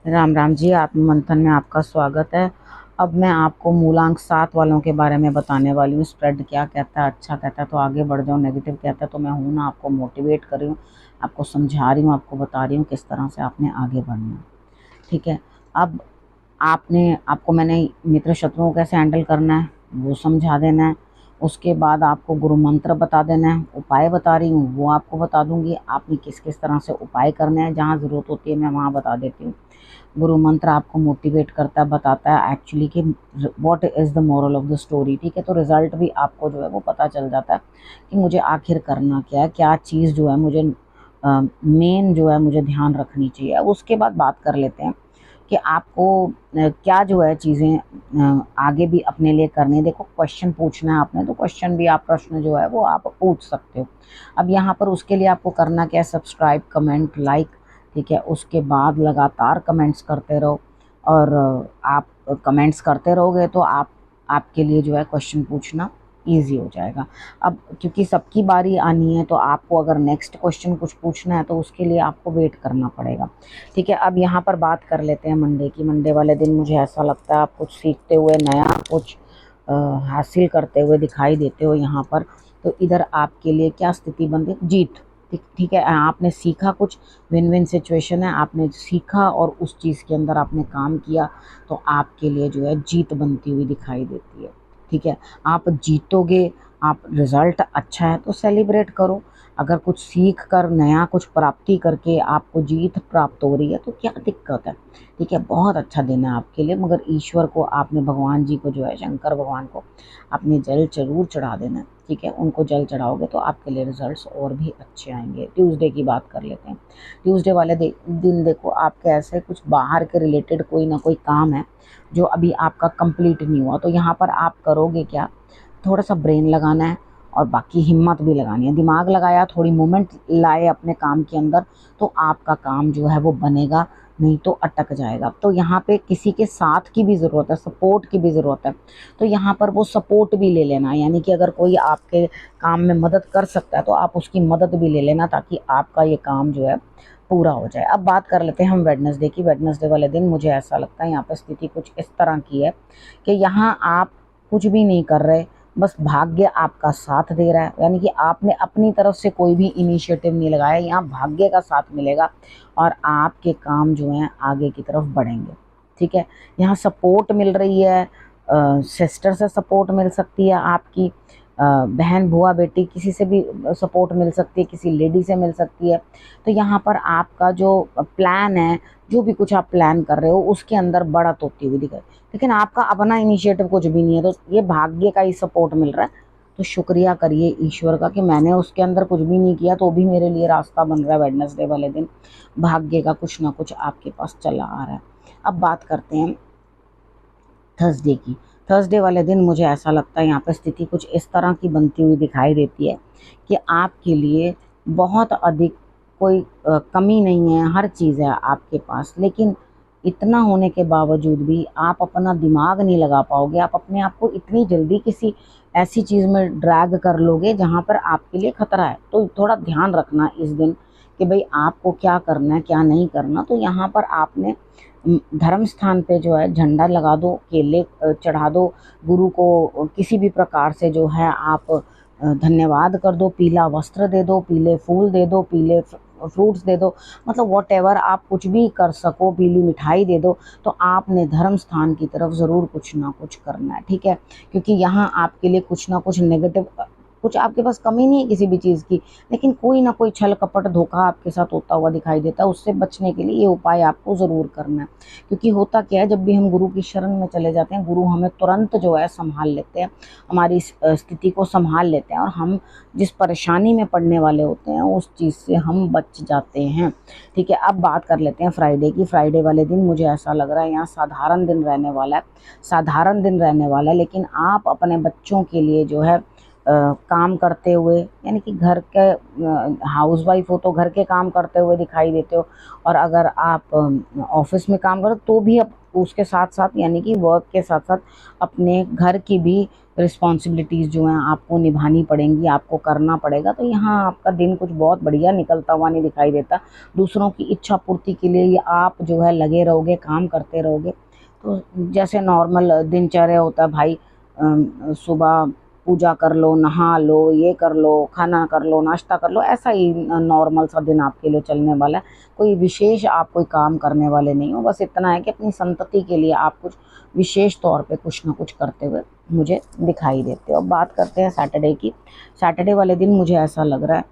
राम राम जी। आत्म मंथन में आपका स्वागत है। अब मैं आपको मूलांक 7 वालों के बारे में बताने वाली हूँ। स्प्रेड क्या कहता है, अच्छा कहता है तो आगे बढ़ जाओ, नेगेटिव कहता है तो मैं हूँ ना आपको मोटिवेट कर रही हूँ, आपको समझा रही हूँ, आपको बता रही हूँ किस तरह से आपने आगे बढ़ना है। ठीक है। अब आपको मैंने मित्र शत्रुओं को कैसे हैंडल करना है वो समझा देना है। उसके बाद आपको गुरु मंत्र बता देना है। उपाय बता रही हूँ वो आपको बता दूंगी, आपने किस किस तरह से उपाय करने हैं, जहाँ ज़रूरत होती है मैं वहाँ बता देती हूँ। गुरु मंत्र आपको मोटिवेट करता है, बताता है एक्चुअली कि what is the moral of the story. ठीक है, तो रिजल्ट भी आपको जो है वो पता चल जाता है कि मुझे आखिर करना क्या है, क्या चीज़ जो है मुझे मेन जो है मुझे ध्यान रखनी चाहिए। अब उसके बाद बात कर लेते हैं कि आपको क्या जो है चीज़ें आगे भी अपने लिए करनी है। देखो, क्वेश्चन पूछना है आपने तो क्वेश्चन भी आप प्रश्न जो है वो आप पूछ सकते हो। अब यहाँ पर उसके लिए आपको करना क्या है, सब्सक्राइब, कमेंट, लाइक। ठीक है, उसके बाद लगातार कमेंट्स करते रहो। और आप कमेंट्स करते रहोगे तो आपके लिए जो है क्वेश्चन पूछना ईजी हो जाएगा। अब क्योंकि सबकी बारी आनी है तो आपको अगर नेक्स्ट क्वेश्चन कुछ पूछना है तो उसके लिए आपको वेट करना पड़ेगा। ठीक है, अब यहाँ पर बात कर लेते हैं मंडे की। मंडे वाले दिन मुझे ऐसा लगता है आप कुछ सीखते हुए, नया कुछ हासिल करते हुए दिखाई देते हो यहाँ पर। तो इधर आपके लिए क्या स्थिति बनती है, जीत। ठीक है, आपने सीखा कुछ, विन विन सिचुएशन है, आपने सीखा और उस चीज़ के अंदर आपने काम किया तो आपके लिए जो है जीत बनती हुई दिखाई देती है। ठीक है, आप जीतोगे, आप रिजल्ट अच्छा है तो सेलिब्रेट करो। अगर कुछ सीख कर, नया कुछ प्राप्ति करके आपको जीत प्राप्त हो रही है तो क्या दिक्कत है। ठीक है, बहुत अच्छा दिन है आपके लिए। मगर ईश्वर को आपने, भगवान जी को जो है, शंकर भगवान को आपने जल जरूर चढ़ा देना है। ठीक है, उनको जल चढ़ाओगे तो आपके लिए रिजल्ट्स और भी अच्छे आएंगे। ट्यूसडे की बात कर लेते हैं। ट्यूसडे वाले दिन देखो, आपके ऐसे कुछ बाहर के रिलेटेड कोई ना कोई काम है जो अभी आपका कंप्लीट नहीं हुआ। तो यहाँ पर आप करोगे क्या, थोड़ा सा ब्रेन लगाना है और बाकी हिम्मत भी लगानी है। दिमाग लगाया, थोड़ी मूवमेंट लाए अपने काम के अंदर तो आपका काम जो है वो बनेगा, नहीं तो अटक जाएगा। तो यहाँ पे किसी के साथ की भी ज़रूरत है, सपोर्ट की भी ज़रूरत है। तो यहाँ पर वो सपोर्ट भी ले लेना, यानी कि अगर कोई आपके काम में मदद कर सकता है तो आप उसकी मदद भी ले लेना ताकि आपका ये काम जो है पूरा हो जाए। अब बात कर लेते हैं हम वेडनेसडे की। वेडनेसडे वाले दिन मुझे ऐसा लगता है यहाँ पर स्थिति कुछ इस तरह की है कि यहाँ आप कुछ भी नहीं कर रहे, बस भाग्य आपका साथ दे रहा है। यानी कि आपने अपनी तरफ से कोई भी इनिशिएटिव नहीं लगाया, यहाँ भाग्य का साथ मिलेगा और आपके काम जो हैं आगे की तरफ बढ़ेंगे। ठीक है, यहाँ सपोर्ट मिल रही है, सिस्टर से सपोर्ट मिल सकती है आपकी, बहन, बुआ, बेटी, किसी से भी सपोर्ट मिल सकती है, किसी लेडी से मिल सकती है। तो यहाँ पर आपका जो प्लान है, जो भी कुछ आप प्लान कर रहे हो उसके अंदर बढ़त होती हुई दिखाई, लेकिन आपका अपना इनिशिएटिव कुछ भी नहीं है। तो ये भाग्य का ही सपोर्ट मिल रहा है। तो शुक्रिया करिए ईश्वर का कि मैंने उसके अंदर कुछ भी नहीं किया तो भी मेरे लिए रास्ता बन रहा है। वेडनेसडे वाले दिन भाग्य का कुछ ना कुछ आपके पास चला आ रहा है। अब बात करते हैं थर्सडे की। थर्सडे वाले दिन मुझे ऐसा लगता है यहाँ पर स्थिति कुछ इस तरह की बनती हुई दिखाई देती है कि आपके लिए बहुत अधिक कोई कमी नहीं है, हर चीज़ है आपके पास। लेकिन इतना होने के बावजूद भी आप अपना दिमाग नहीं लगा पाओगे। आप अपने आप को इतनी जल्दी किसी ऐसी चीज़ में ड्रैग कर लोगे जहाँ पर आपके लिए खतरा है। तो थोड़ा ध्यान रखना इस दिन कि भाई आपको क्या करना है, क्या नहीं करना। तो यहाँ पर आपने धर्म स्थान पे जो है झंडा लगा दो, केले चढ़ा दो, गुरु को किसी भी प्रकार से जो है आप धन्यवाद कर दो, पीला वस्त्र दे दो, पीले फूल दे दो, पीले फ्रूट्स दे दो, मतलब वॉट एवर आप कुछ भी कर सको, पीली मिठाई दे दो। तो आपने धर्म स्थान की तरफ ज़रूर कुछ ना कुछ करना है। ठीक है, क्योंकि यहाँ आपके लिए कुछ ना कुछ नेगेटिव, कुछ आपके पास कमी नहीं है किसी भी चीज़ की, लेकिन कोई ना कोई छल कपट धोखा आपके साथ होता हुआ दिखाई देता है। उससे बचने के लिए ये उपाय आपको ज़रूर करना है। क्योंकि होता क्या है, जब भी हम गुरु की शरण में चले जाते हैं, गुरु हमें तुरंत जो है संभाल लेते हैं, हमारी इस स्थिति को संभाल लेते हैं और हम जिस परेशानी में पड़ने वाले होते हैं उस चीज़ से हम बच जाते हैं। ठीक है, अब बात कर लेते हैं फ्राइडे की। फ्राइडे वाले दिन मुझे ऐसा लग रहा है यहाँ साधारण दिन रहने वाला है, साधारण दिन रहने वाला है। लेकिन आप अपने बच्चों के लिए जो है काम करते हुए, यानी कि घर के हाउसवाइफ हो तो घर के काम करते हुए दिखाई देते हो, और अगर आप ऑफिस में काम करो तो भी अब उसके साथ साथ यानी कि वर्क के साथ साथ अपने घर की भी रिस्पॉन्सिबिलिटीज़ जो हैं आपको निभानी पड़ेंगी, आपको करना पड़ेगा। तो यहाँ आपका दिन कुछ बहुत बढ़िया निकलता हुआ नहीं दिखाई देता। दूसरों की इच्छा पूर्ति के लिए आप जो है लगे रहोगे, काम करते रहोगे। तो जैसे नॉर्मल दिनचर्या होता है भाई, सुबह पूजा कर लो, नहा लो, ये कर लो, खाना कर लो, नाश्ता कर लो, ऐसा ही नॉर्मल सा दिन आपके लिए चलने वाला है। कोई विशेष आप कोई काम करने वाले नहीं हो। बस इतना है कि अपनी संतति के लिए आप कुछ विशेष तौर पे कुछ ना कुछ करते हुए मुझे दिखाई देते हो। अब बात करते हैं सैटरडे की। सैटरडे वाले दिन मुझे ऐसा लग रहा है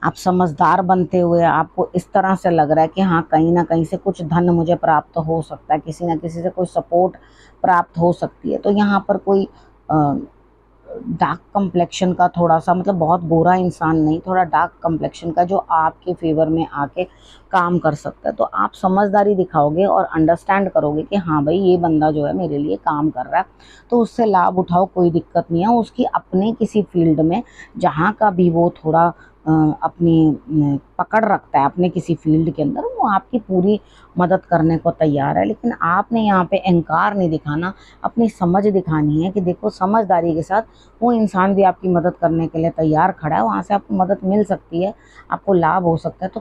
आप समझदार बनते हुए, आपको इस तरह से लग रहा है कि हाँ कहीं ना कहीं से कुछ धन मुझे प्राप्त हो सकता है, किसी ना किसी से कोई सपोर्ट प्राप्त हो सकती है। तो यहाँ पर कोई डार्क कम्प्लेक्शन का थोड़ा सा, मतलब बहुत गोरा इंसान नहीं, थोड़ा डार्क कम्प्लेक्शन का जो आपके फेवर में आके काम कर सकता है। तो आप समझदारी दिखाओगे और अंडरस्टैंड करोगे कि हाँ भाई ये बंदा जो है मेरे लिए काम कर रहा है, तो उससे लाभ उठाओ, कोई दिक्कत नहीं है। उसकी अपने किसी फील्ड में जहाँ का भी वो थोड़ा अपनी पकड़ रखता है अपने किसी फील्ड के अंदर, वो आपकी पूरी मदद करने को तैयार है। लेकिन आपने यहाँ पे अहंकार नहीं दिखाना, अपनी समझ दिखानी है कि देखो समझदारी के साथ वो इंसान भी आपकी मदद करने के लिए तैयार खड़ा है, वहाँ से आपको मदद मिल सकती है, आपको लाभ हो सकता है, तो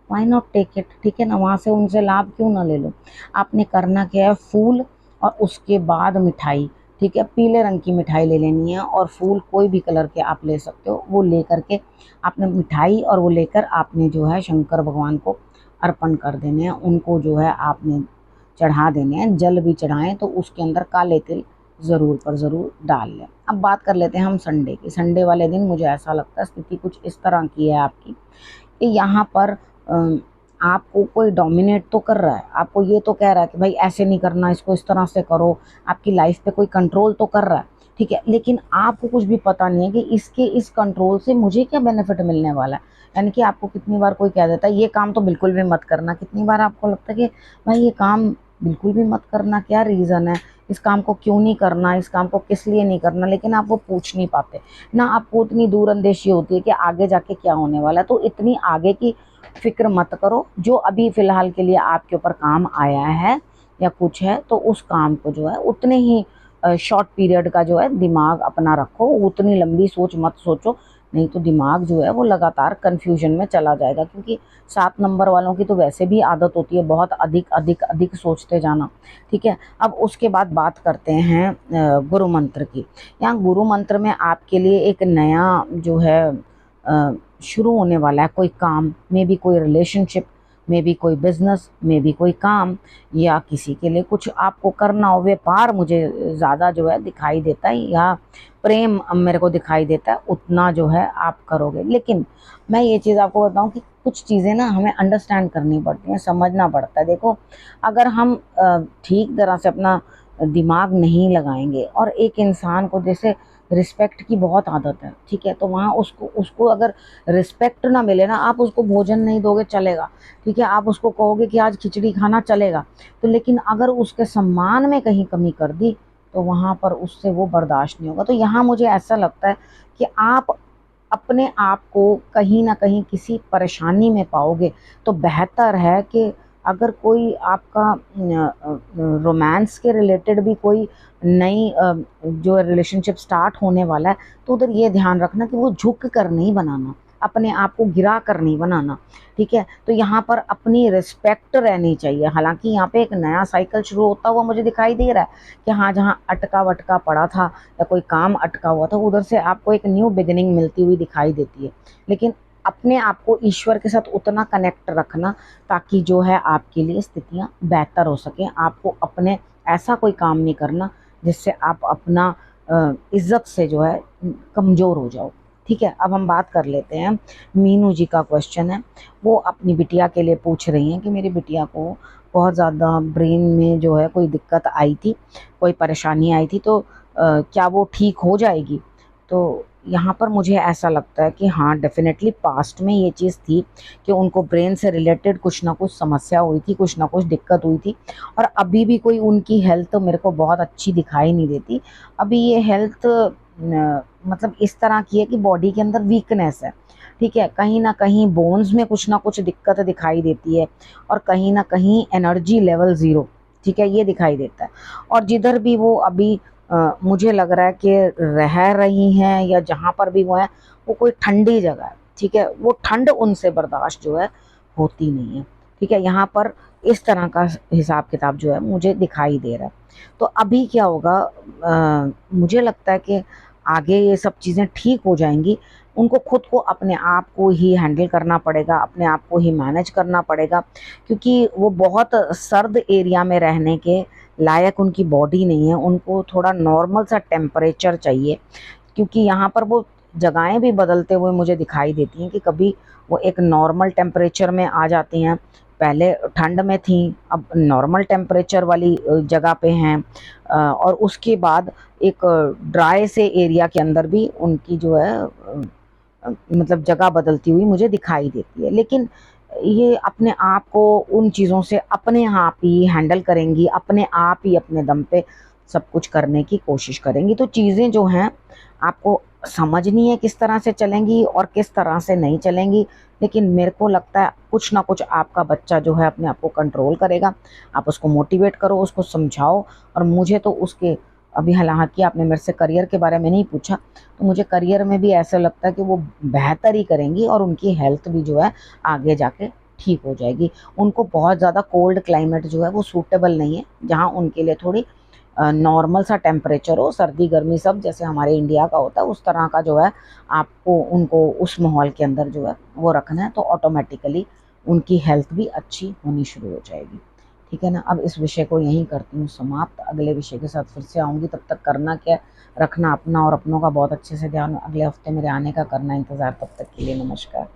व्हाई नॉट टेक इट, ठीक है ना। वहाँ से उनसे लाभ क्यों ना ले लो। आपने करना क्या है, फूल और उसके बाद मिठाई, ठीक है, पीले रंग की मिठाई ले लेनी है और फूल कोई भी कलर के आप ले सकते हो। वो ले करके आपने मिठाई और वो लेकर आपने जो है शंकर भगवान को अर्पण कर देने हैं। उनको जो है आपने चढ़ा देने हैं, जल भी चढ़ाएं तो उसके अंदर काले तिल ज़रूर पर ज़रूर डाल लें। अब बात कर लेते हैं हम संडे की। संडे वाले दिन मुझे ऐसा लगता है स्थिति कुछ इस तरह की है आपकी कि यहाँ पर आपको कोई डोमिनेट तो कर रहा है, आपको ये तो कह रहा है कि भाई ऐसे नहीं करना, इसको इस तरह से करो, आपकी लाइफ पे कोई कंट्रोल तो कर रहा है, ठीक है। लेकिन आपको कुछ भी पता नहीं है कि इसके इस कंट्रोल से मुझे क्या बेनिफिट मिलने वाला है। यानी कि आपको कितनी बार कोई कह देता है ये काम तो बिल्कुल भी मत करना, कितनी बार आपको लगता है कि भाई ये काम बिल्कुल भी मत करना, क्या रीज़न है, इस काम को क्यों नहीं करना, इस काम को किस लिए नहीं करना। लेकिन आप वो पूछ नहीं पाते ना, आपको उतनी दूर अंदेशी होती है कि आगे जाके क्या होने वाला है। तो इतनी आगे की फिक्र मत करो, जो अभी फ़िलहाल के लिए आपके ऊपर काम आया है या कुछ है, तो उस काम को जो है उतने ही शॉर्ट पीरियड का जो है दिमाग अपना रखो, उतनी लंबी सोच मत सोचो, नहीं तो दिमाग जो है वो लगातार कन्फ्यूजन में चला जाएगा। क्योंकि 7 नंबर वालों की तो वैसे भी आदत होती है बहुत अधिक अधिक अधिक सोचते जाना, ठीक है। अब उसके बाद बात करते हैं गुरु मंत्र की। यहाँ गुरु मंत्र में आपके लिए एक नया जो है शुरू होने वाला है, कोई काम में भी, कोई रिलेशनशिप में भी, कोई बिजनेस में भी, कोई काम या किसी के लिए कुछ आपको करना हो, व्यापार मुझे ज़्यादा जो है दिखाई देता है, या प्रेम मेरे को दिखाई देता है, उतना जो है आप करोगे। लेकिन मैं ये चीज़ आपको बताऊं कि कुछ चीज़ें ना हमें अंडरस्टैंड करनी पड़ती हैं, समझना पड़ता है। देखो अगर हम ठीक तरह से अपना दिमाग नहीं लगाएंगे और एक इंसान को जैसे रिस्पेक्ट की बहुत आदत है, ठीक है, तो वहाँ उसको उसको अगर रिस्पेक्ट ना मिले ना, आप उसको भोजन नहीं दोगे चलेगा, ठीक है, आप उसको कहोगे कि आज खिचड़ी खाना चलेगा, तो लेकिन अगर उसके सम्मान में कहीं कमी कर दी तो वहाँ पर उससे वो बर्दाश्त नहीं होगा। तो यहाँ मुझे ऐसा लगता है कि आप अपने आप को कहीं ना कहीं किसी परेशानी में पाओगे, तो बेहतर है कि अगर कोई आपका रोमांस के रिलेटेड भी कोई नई जो रिलेशनशिप स्टार्ट होने वाला है, तो उधर ये ध्यान रखना कि वो झुक कर नहीं बनाना, अपने आप को गिरा कर नहीं बनाना, ठीक है। तो यहाँ पर अपनी रिस्पेक्ट रहनी चाहिए। हालांकि यहाँ पे एक नया साइकिल शुरू होता हुआ मुझे दिखाई दे रहा है कि हाँ, जहाँ अटका वटका पड़ा था या कोई काम अटका हुआ था, उधर से आपको एक न्यू बिगिनिंग मिलती हुई दिखाई देती है। लेकिन अपने आप को ईश्वर के साथ उतना कनेक्ट रखना ताकि जो है आपके लिए स्थितियाँ बेहतर हो सकें। आपको अपने ऐसा कोई काम नहीं करना जिससे आप अपना इज्जत से जो है कमज़ोर हो जाओ, ठीक है। अब हम बात कर लेते हैं, मीनू जी का क्वेश्चन है, वो अपनी बिटिया के लिए पूछ रही हैं कि मेरी बिटिया को बहुत ज़्यादा ब्रेन में जो है कोई दिक्कत आई थी, कोई परेशानी आई थी, तो क्या वो ठीक हो जाएगी। तो यहाँ पर मुझे ऐसा लगता है कि हाँ डेफिनेटली पास्ट में ये चीज़ थी कि उनको ब्रेन से रिलेटेड कुछ ना कुछ समस्या हुई थी, कुछ ना कुछ दिक्कत हुई थी, और अभी भी कोई उनकी हेल्थ मेरे को बहुत अच्छी दिखाई नहीं देती। अभी ये हेल्थ मतलब इस तरह की है कि बॉडी के अंदर वीकनेस है, ठीक है, कहीं ना कहीं बोन्स में कुछ ना कुछ दिक्कत दिखाई देती है, और कहीं ना कहीं एनर्जी लेवल ज़ीरो, ठीक है, ये दिखाई देता है। और जिधर भी वो अभी मुझे लग रहा है कि रह रही हैं, या जहाँ पर भी वो है, वो कोई ठंडी जगह है, ठीक है, वो ठंड उनसे बर्दाश्त जो है होती नहीं है, ठीक है। यहाँ पर इस तरह का हिसाब किताब जो है मुझे दिखाई दे रहा है। तो अभी क्या होगा, मुझे लगता है कि आगे ये सब चीज़ें ठीक हो जाएंगी। उनको खुद को अपने आप को ही हैंडल करना पड़ेगा, अपने आप को ही मैनेज करना पड़ेगा, क्योंकि वो बहुत सर्द एरिया में रहने के लायक उनकी बॉडी नहीं है। उनको थोड़ा नॉर्मल सा टेम्परेचर चाहिए, क्योंकि यहाँ पर वो जगहें भी बदलते हुए मुझे दिखाई देती हैं कि कभी वो एक नॉर्मल टेम्परेचर में आ जाती हैं, पहले ठंड में थी, अब नॉर्मल टेम्परेचर वाली जगह पे हैं, और उसके बाद एक ड्राई से एरिया के अंदर भी उनकी जो है मतलब जगह बदलती हुई मुझे दिखाई देती है। लेकिन ये अपने आप को उन चीज़ों से अपने आप ही हैंडल करेंगी, अपने आप ही अपने दम पे सब कुछ करने की कोशिश करेंगी। तो चीज़ें जो हैं आपको समझनी है किस तरह से चलेंगी और किस तरह से नहीं चलेंगी। लेकिन मेरे को लगता है कुछ ना कुछ आपका बच्चा जो है अपने आप को कंट्रोल करेगा। आप उसको मोटिवेट करो, उसको समझाओ। और मुझे तो उसके अभी हालांकि आपने मेरे से करियर के बारे में नहीं पूछा, तो मुझे करियर में भी ऐसा लगता है कि वो बेहतर ही करेंगी, और उनकी हेल्थ भी जो है आगे जाके ठीक हो जाएगी। उनको बहुत ज़्यादा कोल्ड क्लाइमेट जो है वो सूटेबल नहीं है, जहाँ उनके लिए थोड़ी नॉर्मल सा टेम्परेचर हो, सर्दी गर्मी सब जैसे हमारे इंडिया का होता है उस तरह का जो है आपको उनको उस माहौल के अंदर जो है वो रखना है। तो ऑटोमेटिकली उनकी हेल्थ भी अच्छी होनी शुरू हो जाएगी। ठीक है ना। अब इस विषय को यहीं करती हूँ समाप्त। अगले विषय के साथ फिर से आऊँगी। तब तक करना क्या है, रखना अपना और अपनों का बहुत अच्छे से ध्यान। अगले हफ्ते मेरे आने का करना इंतज़ार। तब तक के लिए नमस्कार।